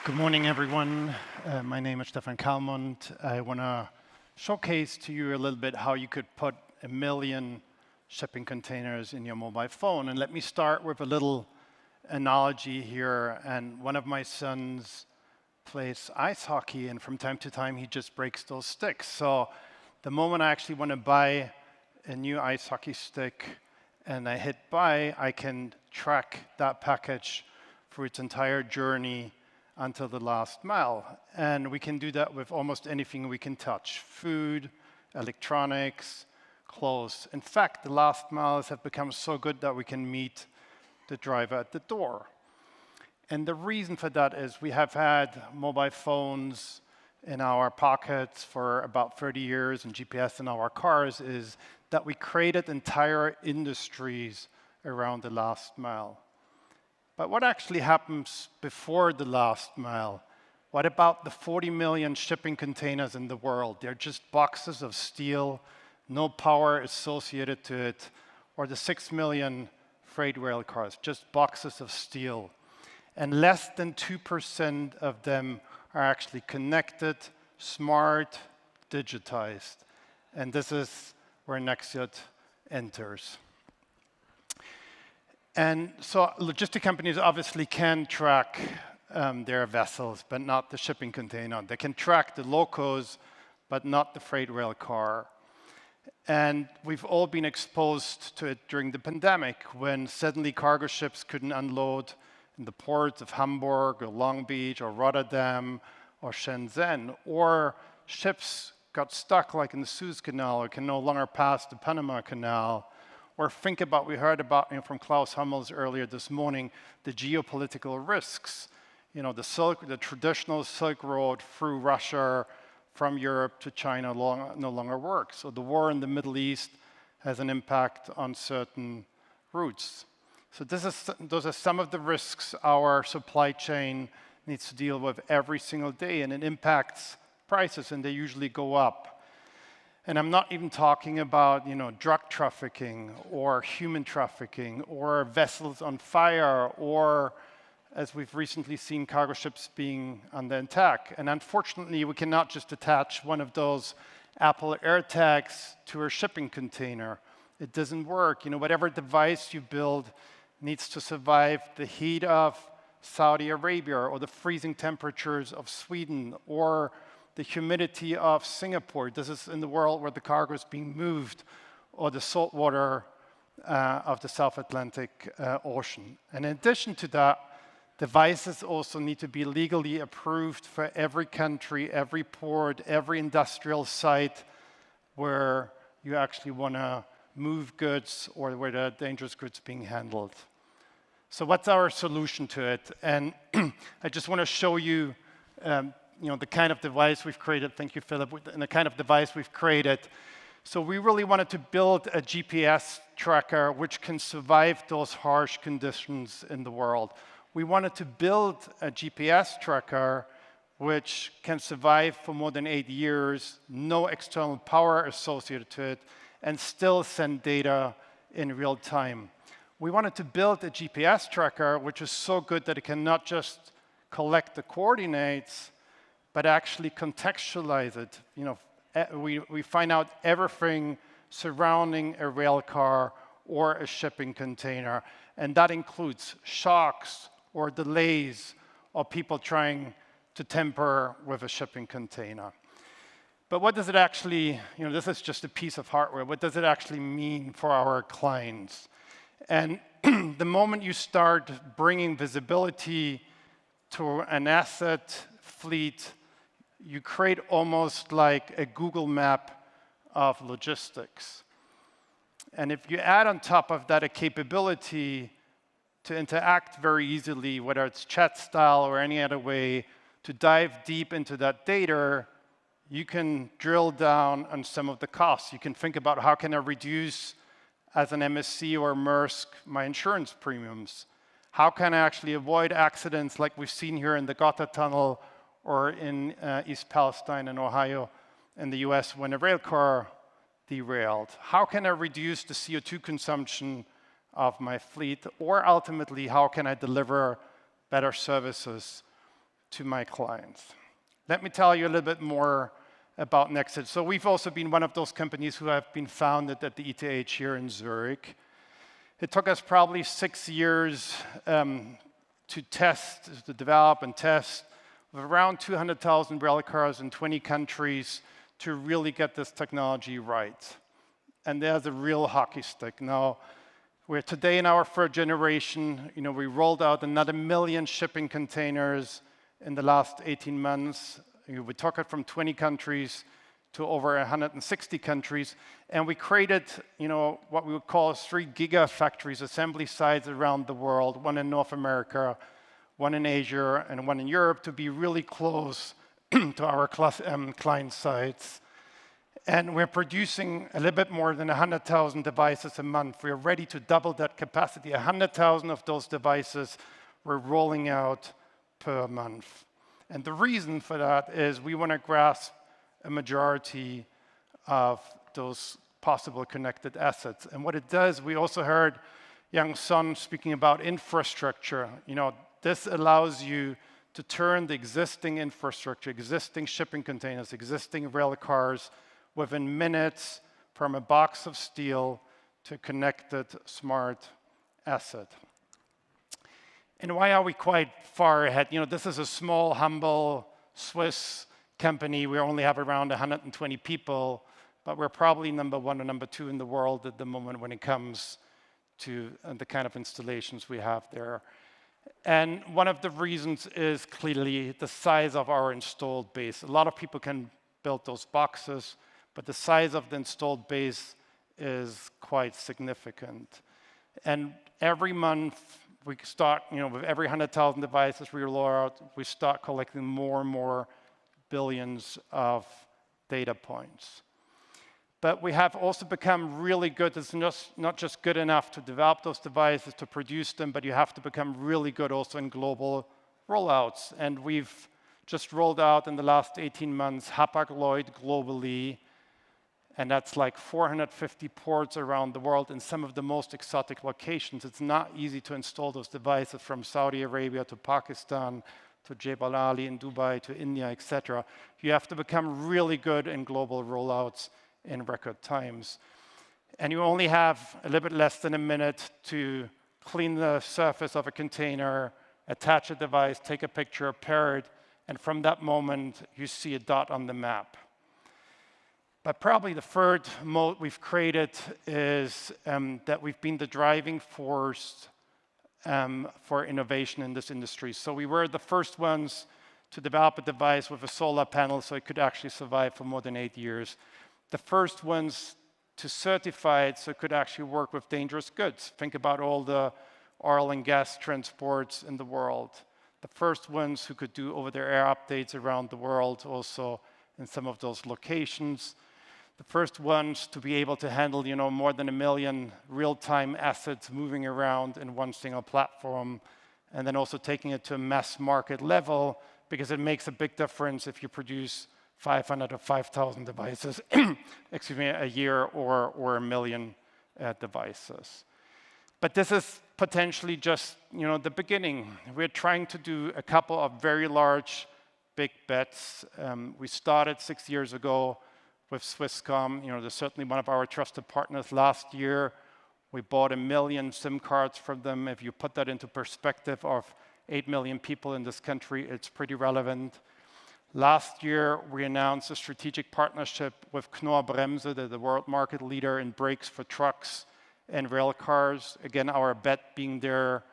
Good morning, everyone. My name is Stefan Kalmund. I want to showcase to you a little bit how you could put 1 million shipping containers in your mobile phone. And let me start with a little analogy here. And one of my sons plays ice hockey, and from time to time, he just breaks those sticks. So the moment I actually want to buy a new ice hockey stick and I hit buy, I can track that package through its entire journey until the last mile. And we can do that with almost anything we can touch: food, electronics, clothes. In fact, the last miles have become so good that we can meet the driver at the door. And the reason for that is we have had mobile phones in our pockets for about 30 years and GPS in our cars, is that we created entire industries around the last mile. But what actually happens before the last mile? What about the 40 million shipping containers in the world? They're just boxes of steel, no power associated to it. Or the 6 million freight rail cars, just boxes of steel. And less than 2% of them are actually connected, smart, digitized. And this is where Nexxiot enters. And so logistic companies obviously can track their vessels, but not the shipping container. They can track the locos, but not the freight rail car. And we've all been exposed to it during the pandemic, when suddenly cargo ships couldn't unload in the ports of Hamburg or Long Beach or Rotterdam or Shenzhen, or ships got stuck like in the Suez Canal or can no longer pass the Panama Canal. Or think about, we heard about from Klaus Hummels earlier this morning, the geopolitical risks. You know, the traditional Silk Road through Russia, from Europe to China no longer works. So the war in the Middle East has an impact on certain routes. So those are some of the risks our supply chain needs to deal with every single day, and it impacts prices, and they usually go up. And I'm not even talking about, drug trafficking or human trafficking or vessels on fire, or, as we've recently seen, cargo ships being under attack. And unfortunately, we cannot just attach one of those Apple AirTags to a shipping container. It doesn't work. Whatever device you build needs to survive the heat of Saudi Arabia or the freezing temperatures of Sweden or the humidity of Singapore. This is in the world where the cargo is being moved, or the salt water of the South Atlantic Ocean. And in addition to that, devices also need to be legally approved for every country, every port, every industrial site where you actually want to move goods or where the dangerous goods being handled. So what's our solution to it? And I just want to show you the kind of device we've created. Thank you, Philip. And the kind of device we've created. So we really wanted to build a GPS tracker which can survive those harsh conditions in the world. We wanted to build a GPS tracker which can survive for more than 8 years, no external power associated to it, and still send data in real time. We wanted to build a GPS tracker which is so good that it can not just collect the coordinates, but actually contextualize it. We find out everything surrounding a rail car or a shipping container, and that includes shocks or delays or people trying to tamper with a shipping container. But what does it actually, this is just a piece of hardware, what does it actually mean for our clients? And the moment you start bringing visibility to an asset fleet, you create almost like a Google map of logistics. And if you add on top of that a capability to interact very easily, whether it's chat style or any other way, to dive deep into that data, you can drill down on some of the costs. You can think about, how can I reduce, as an MSC or Maersk, my insurance premiums? How can I actually avoid accidents like we've seen here in the Gotthard Tunnel or in East Palestine in Ohio in the US when a rail car derailed? How can I reduce the CO2 consumption of my fleet? Or ultimately, how can I deliver better services to my clients. Let me tell you a little bit more about Nexxiot. So we've also been one of those companies who have been founded at the ETH here in Zurich. It took us probably 6 years to develop and test with around 200,000 rail cars in 20 countries to really get this technology right. And there's a real hockey stick. Now, we're today in our third generation. We rolled out another 1 million shipping containers in the last 18 months. We took it from 20 countries to over 160 countries. And we created, what we would call 3 gigafactories, assembly sites around the world, one in North America, one in Asia, and one in Europe, to be really close to our client sites. And we're producing a little bit more than 100,000 devices a month. We're ready to double that capacity. 100,000 of those devices we're rolling out per month. And the reason for that is we want to grasp a majority of those possible connected assets. And what it does, we also heard Young Son speaking about infrastructure. This allows you to turn the existing infrastructure, existing shipping containers, existing rail cars, within minutes from a box of steel to a connected smart asset. And why are we quite far ahead? This is a small, humble Swiss company. We only have around 120 people, but we're probably number 1 or number 2 in the world at the moment when it comes to the kind of installations we have there. And one of the reasons is clearly the size of our installed base. A lot of people can build those boxes, but the size of the installed base is quite significant. And every month, we start, with every 100,000 devices we roll out, we start collecting more and more billions of data points. But we have also become really good. It's not just good enough to develop those devices, to produce them, but you have to become really good also in global rollouts. And we've just rolled out in the last 18 months Hapag-Lloyd globally, and that's like 450 ports around the world in some of the most exotic locations. It's not easy to install those devices from Saudi Arabia to Pakistan to Jebel Ali in Dubai to India, etc. You have to become really good in global rollouts in record times. And you only have a little bit less than a minute to clean the surface of a container, attach a device, take a picture, pair it, and from that moment, you see a dot on the map. But probably the third mode we've created is that we've been the driving force for innovation in this industry. So we were the first ones to develop a device with a solar panel so it could actually survive for more than 8 years. The first ones to certify it so it could actually work with dangerous goods. Think about all the oil and gas transports in the world. The first ones who could do over-the-air updates around the world also in some of those locations. The first ones to be able to handle, more than 1 million real-time assets moving around in one single platform, and then also taking it to a mass market level, because it makes a big difference if you produce 500 or 5,000 devices, a year or 1 million devices. But this is potentially just, the beginning. We're trying to do a couple of very large, big bets. We started 6 years ago with Swisscom. They're certainly one of our trusted partners. Last year, we bought 1 million SIM cards from them. If you put that into perspective of 8 million people in this country, it's pretty relevant. Last year, we announced a strategic partnership with Knorr-Bremse, the world market leader in brakes for trucks and rail cars. Again, our bet being there,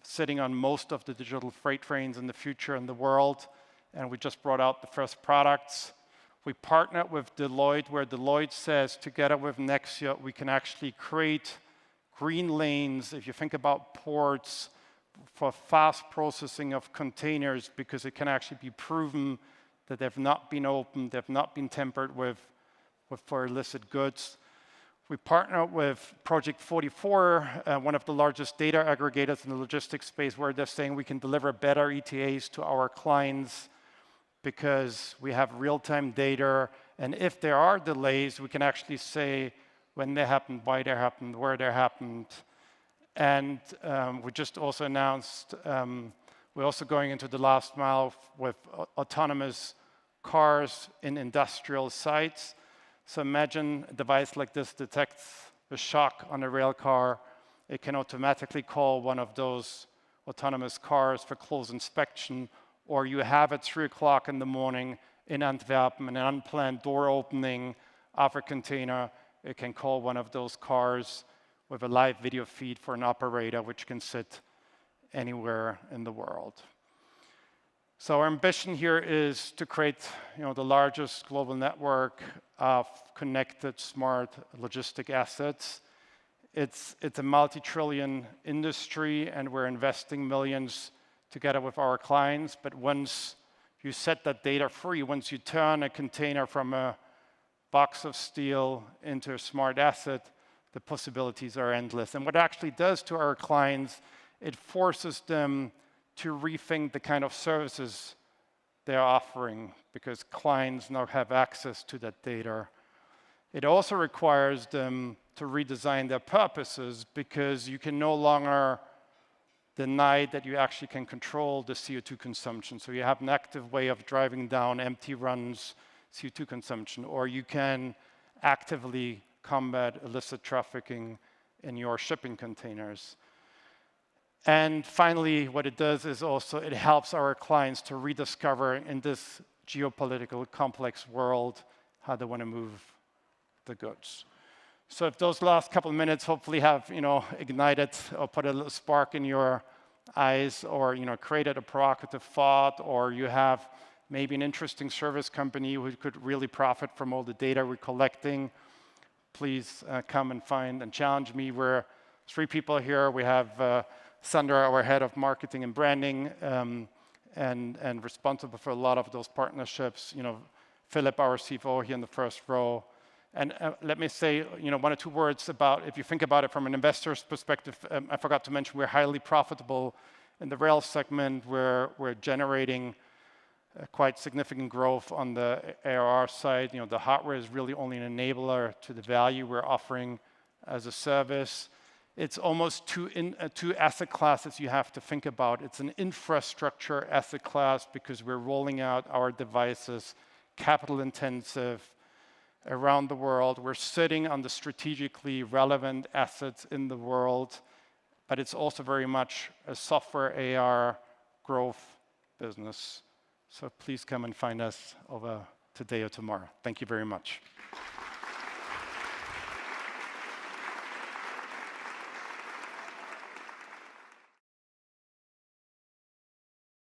sitting on most of the digital freight trains in the future in the world. And we just brought out the first products. We partnered with Deloitte, where Deloitte says, together with Nexxiot, we can actually create green lanes, if you think about ports, for fast processing of containers, because it can actually be proven that they've not been opened, they've not been tampered with for illicit goods. We partnered with Project 44, one of the largest data aggregators in the logistics space, where they're saying we can deliver better ETAs to our clients because we have real-time data. And if there are delays, we can actually say when they happened, why they happened, where they happened. And we just also announced We're also going into the last mile with autonomous cars in industrial sites. So imagine a device like this detects a shock on a rail car. It can automatically call one of those autonomous cars for close inspection, or you have at 3 o'clock in the morning in Antwerpen an unplanned door opening of a container. It can call one of those cars with a live video feed for an operator, which can sit anywhere in the world. So our ambition here is to create, the largest global network of connected, smart logistic assets. It's a multi-trillion industry, and we're investing millions together with our clients. But once you set that data free, once you turn a container from a box of steel into a smart asset, the possibilities are endless. And what it actually does to our clients, it forces them to rethink the kind of services they're offering, because clients now have access to that data. It also requires them to redesign their purposes, because you can no longer deny that you actually can control the CO2 consumption. So you have an active way of driving down empty runs CO2 consumption, or you can actively combat illicit trafficking in your shipping containers. And finally, what it does is also it helps our clients to rediscover in this geopolitical complex world how they want to move the goods. So if those last couple of minutes hopefully have ignited or put a little spark in your eyes, or created a provocative thought, or you have maybe an interesting service company who could really profit from all the data we're collecting, please come and find and challenge me. We're 3 people here. We have Sandra, our head of marketing and branding, and responsible for a lot of those partnerships. Philip, our CFO, here in the first row. And let me say, 1 or 2 words about, if you think about it from an investor's perspective, I forgot to mention we're highly profitable in the rail segment. We're generating quite significant growth on the ARR side. The hardware is really only an enabler to the value we're offering as a service. It's almost two asset classes you have to think about. It's an infrastructure asset class because we're rolling out our devices, capital intensive, around the world. We're sitting on the strategically relevant assets in the world, but it's also very much a software AR growth business. So please come and find us over today or tomorrow. Thank you very much.